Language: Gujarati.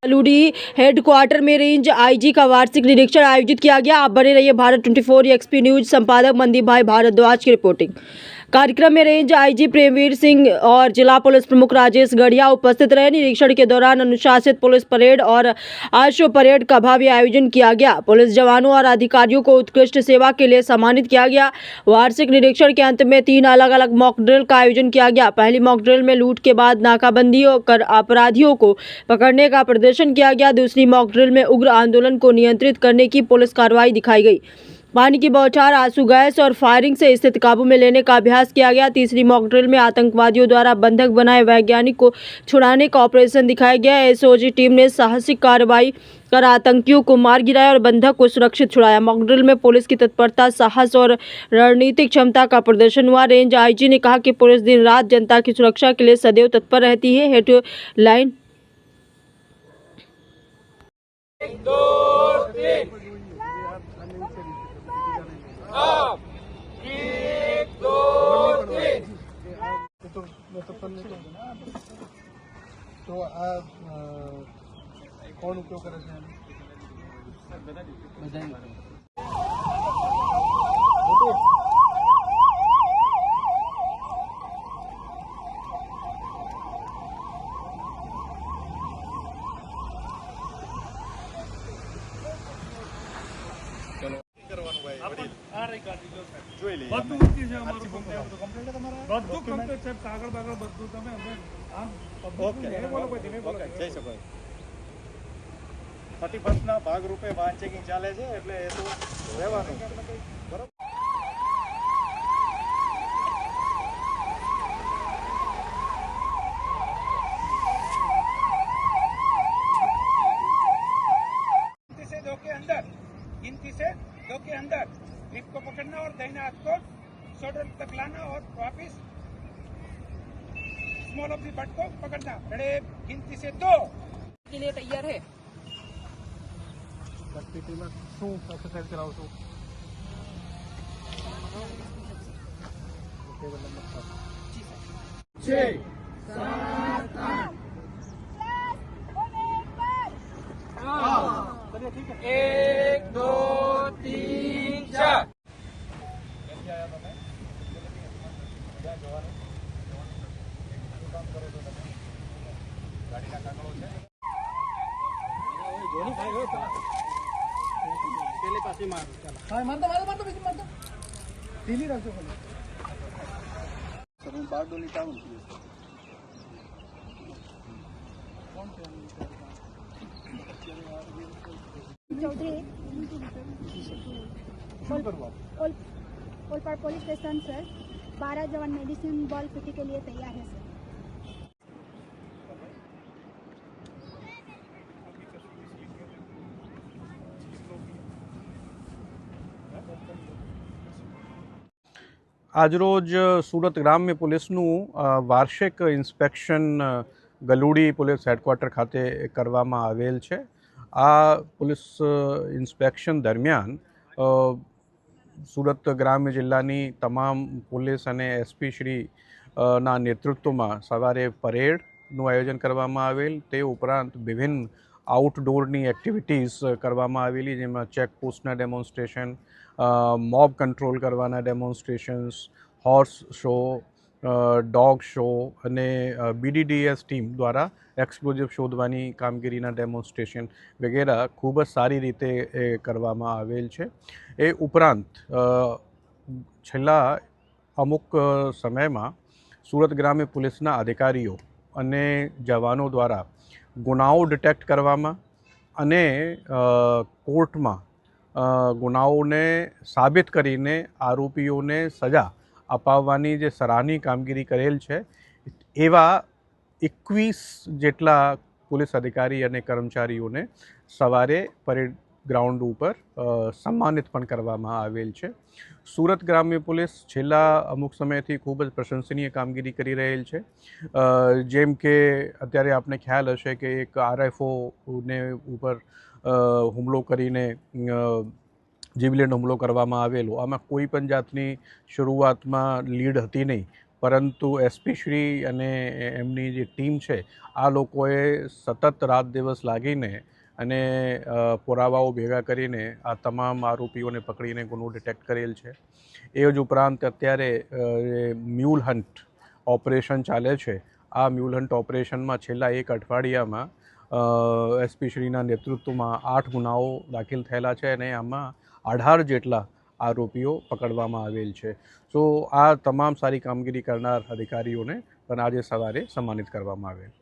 गलूडी हेडक्वार्टर में रेंज आईजी का वार्षिक निरीक्षण आयोजित किया गया। आप बने रहिए भारत 24 एक्सपी न्यूज। संपादक मनदीप भाई भारद्वाज की रिपोर्टिंग। कार्यक्रम में रेंज आईजी प्रेमवीर सिंह और जिला पुलिस प्रमुख राजेश गढ़िया उपस्थित रहे। निरीक्षण के दौरान अनुशासित पुलिस परेड और अश्व परेड का भी आयोजन किया गया। पुलिस जवानों और अधिकारियों को उत्कृष्ट सेवा के लिए सम्मानित किया गया। वार्षिक निरीक्षण के अंत में 3 अलग अलग मॉक ड्रिल का आयोजन किया गया। पहली मॉक ड्रिल में लूट के बाद नाकाबंदी कर अपराधियों को पकड़ने का प्रदर्शन किया गया। दूसरी मॉक ड्रिल में उग्र आंदोलन को नियंत्रित करने की पुलिस कार्रवाई दिखाई गई। पानी की बौछार, आंसू गैस और फायरिंग से स्थिति काबू में लेने का अभ्यास किया गया। तीसरी मॉक ड्रिल में आतंकवादियों द्वारा बंधक बनाए वैज्ञानिक को छुड़ाने का ऑपरेशन दिखाया गया। एसओजी टीम ने साहसिक कार्रवाई कर आतंकियों को मार गिराया और बंधक को सुरक्षित छुड़ाया। मॉक ड्रिल में पुलिस की तत्परता, साहस और रणनीतिक क्षमता का प्रदर्शन हुआ। रेंज आईजी ने कहा कि पुलिस दिन रात जनता की सुरक्षा के लिए सदैव तत्पर रहती है। हेडलाइन 1 2 3 1 2 3 तो आ कौन उपयोग करे છે જોઈ લઈએ બધું મૂકી છે અમારું કમ્પ્લીટ છે તમારા બધું કમ્પ્લીટ છે કાગળ બાગળ બધું તમે અમે આમ ઓકે બોલો કોઈ ધીમે બોલો જય શકો 31 ના ભાગ રૂપે વાહન ચેકિંગ ચાલે છે એટલે એ તો રહેવાનું બરાબર। गिनती से 2 के अंदर ग्रिप को पकड़ना और दाहिने हाथ को शोल्डर तक लाना और वापिस स्मॉल ऑफ दी बट को पकड़ना। रेडी, गिनती से 2 के लिए तैयार है। શું એક્સરસાઇઝ કરાવો છો? चलिए ठीक है। 1 2 3 4 ગાડીના કાગળો છે પેલી પાછી માર હા મારતો બીજી મારતો ઢીલી રાખજો ખાલી સર હું Bardoli town Chaudhary Olpad police station sir 12 जवान मेडिसिन बॉल फिटी के लिए तैयार है सर। આજરોજ સુરત ગ્રામ્ય પોલીસનું વાર્ષિક ઇન્સ્પેક્શન ગલુડી પોલીસ હેડક્વાર્ટર ખાતે કરવામાં આવેલ છે। આ પોલીસ ઇન્સ્પેક્શન દરમિયાન સુરત ગ્રામ્ય જિલ્લાની તમામ પોલીસ અને એસપી શ્રી ના નેતૃત્વમાં સવારે પરેડનું આયોજન કરવામાં આવેલ। તે ઉપરાંત વિભિન્ન આઉટડોરની એક્ટિવિટીઝ કરવામાં આવેલી, જેમાં ચેકપોસ્ટના ડેમોન્સ્ટ્રેશન, મોબ કંટ્રોલ કરવાના demonstrations, horse show, dog show અને બીડીડીએસ ટીમ દ્વારા એક્સપ્લોઝિવ શોધવાની કામગીરીના ડેમોન્સ્ટ્રેશન વગેરે ખૂબ જ સારી રીતે કરવામાં આવેલ છે। એ ઉપરાંત છેલ્લા અમુક સમયમાં સુરત ગ્રામ્ય પોલીસના અધિકારીઓ અને જવાનો દ્વારા ગુનાઓ ડિટેક્ટ કરવામાં અને કોર્ટમાં ગુનાઓને સાબિત કરીને આરોપીઓને સજા અપાવવાની જે સરાહનીય કામગીરી કરેલ છે, એવા 21 જેટલા પોલીસ અધિકારી અને કર્મચારીઓને સવારે પરેડ ગ્રાઉન્ડ ઉપર સન્માનિત પણ કરવામાં આવેલ છે। સુરત ગ્રામ્ય પોલીસ છેલ્લા અમુક સમયથી ખૂબ જ પ્રશંસનીય કામગીરી કરી રહેલ છે। જેમ કે અત્યારે આપને ખ્યાલ હશે કે એક આરએફઓને ઉપર હુમલો કરીને જીવલેણ હુમલો કરવામાં આવેલો। આમાં કોઈ પણ જાતની શરૂઆતમાં લીડ હતી નહીં, પરંતુ એસપી શ્રી અને એમની જે ટીમ છે આ લોકોએ સતત રાત દિવસ લાગીને અને પુરાવાઓ ભેગા કરીને આ તમામ આરોપીઓને પકડીને ગુનો ડિટેક્ટ કરેલ છે. એ જ ઉપરાંત અત્યારે મ્યુલ હન્ટ ઓપરેશન ચાલે છે. આ મ્યુલ હન્ટ ઓપરેશનમાં છેલ્લા એક અઠવાડિયામાં એસપી શ્રીના નેતૃત્વમાં 8 ગુનાઓ દાખલ થયેલા છે અને આમાં 18 જેટલા આરોપીઓ પકડવામાં આવેલ છે. સો આ તમામ સારી કામગીરી કરનાર અધિકારીઓને પણ આજે સવારે સન્માનિત કરવામાં આવેલ.